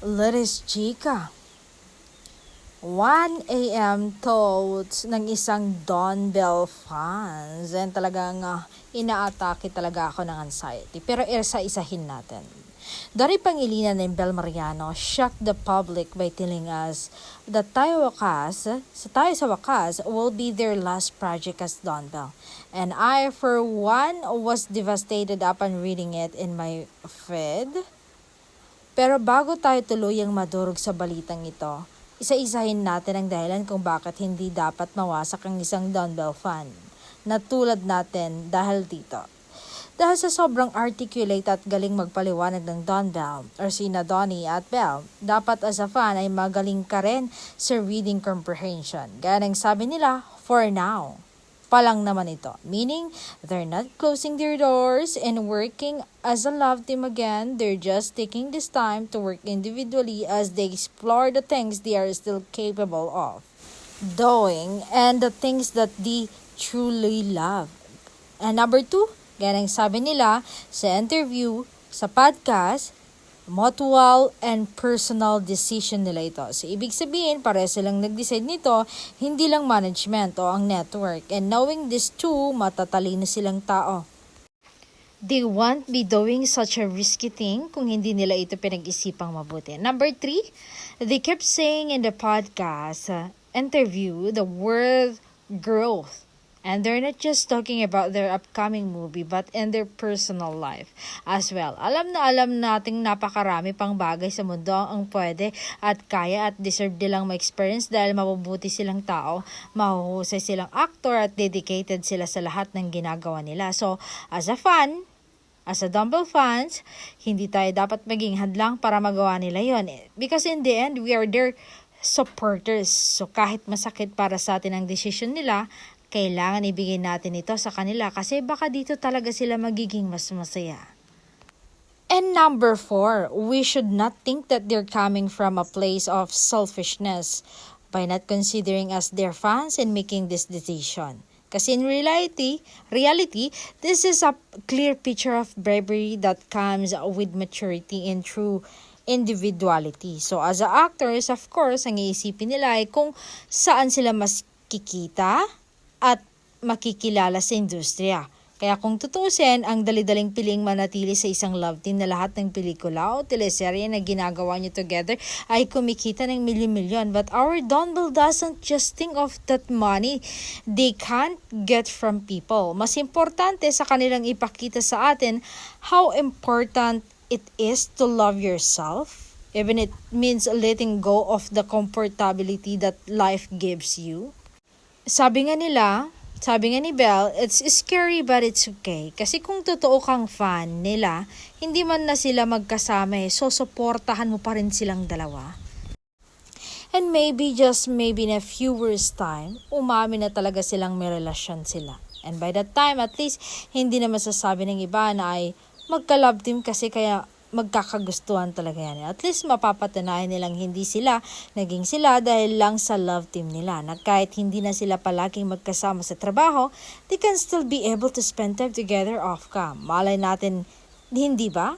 Let's chika. 1 a.m. thoughts ng isang Don Bell fans. And talagang inaatake talaga ako ng anxiety. Pero isa-isahin natin. Dari Pangilinan ng Bel Mariano shocked the public by telling us that tayo sa wakas will be their last project as Don Bell. And I, for one, was devastated upon reading it in my feed. Pero bago tayo tuluyang madurog sa balitang ito, isa-isahin natin ang dahilan kung bakit hindi dapat mawasak ang isang Don Bell fan na tulad natin dahil dito. Dahil sa sobrang articulate at galing magpaliwanag ng Don Bell or sina Donnie at Bell, dapat as a fan ay magaling ka rin sa reading comprehension. Gaya ng sabi nila, for now pa lang naman ito. Meaning, they're not closing their doors and working as a love team again. They're just taking this time to work individually as they explore the things they are still capable of doing and the things that they truly love. And number 2, ganang sabi nila sa interview, sa podcast, mutual and personal decision nila ito. So, ibig sabihin, pare silang nag-decide nito, hindi lang management o ang network. And knowing this too, matatalino silang tao. They won't be doing such a risky thing kung hindi nila ito pinag-isipang mabuti. Number 3, they kept saying in the podcast interview the word growth. And they're not just talking about their upcoming movie but in their personal life as well. Alam nating napakarami pang bagay sa mundo ang pwede at kaya at deserve nilang ma-experience dahil mabubuti silang tao, mahuhusay silang actor at dedicated sila sa lahat ng ginagawa nila. So, as a fan, as a Don Bell fans, hindi tayo dapat maging hadlang para magawa nila yon. Because in the end, we are their supporters. So, kahit masakit para sa atin ang decision nila, kailangan ibigay natin ito sa kanila kasi baka dito talaga sila magiging mas masaya. And number 4, we should not think that they're coming from a place of selfishness by not considering us their fans and making this decision. Kasi in reality, this is a clear picture of bravery that comes with maturity and true individuality. So as actors, of course, ang iisipin nila ay kung saan sila mas kikita at makikilala sa industriya. Kaya kung tutusin, ang dali-daling piling manatili sa isang love team na lahat ng pelikula o teleserye na ginagawa nyo together ay kumikita ng milyon-milyon. But our Don Bell doesn't just think of that money they can't get from people. Mas importante sa kanilang ipakita sa atin how important it is to love yourself. Even it means letting go of the comfortability that life gives you. Sabi nga ni Bell, it's scary but it's okay. Kasi kung totoo kang fan nila, hindi man na sila magkasama so suportahan mo pa rin silang dalawa. And maybe, just maybe in a few years time, umamin na talaga silang may relasyon sila. And by that time, at least, hindi na masasabi ng iba na ay magka-love team kasi kaya magkakagustuhan talaga yan. At least mapapatunayan nilang hindi sila naging sila dahil lang sa love team nila. Na kahit hindi na sila palaging magkasama sa trabaho, they can still be able to spend time together off cam. Malay natin, hindi ba?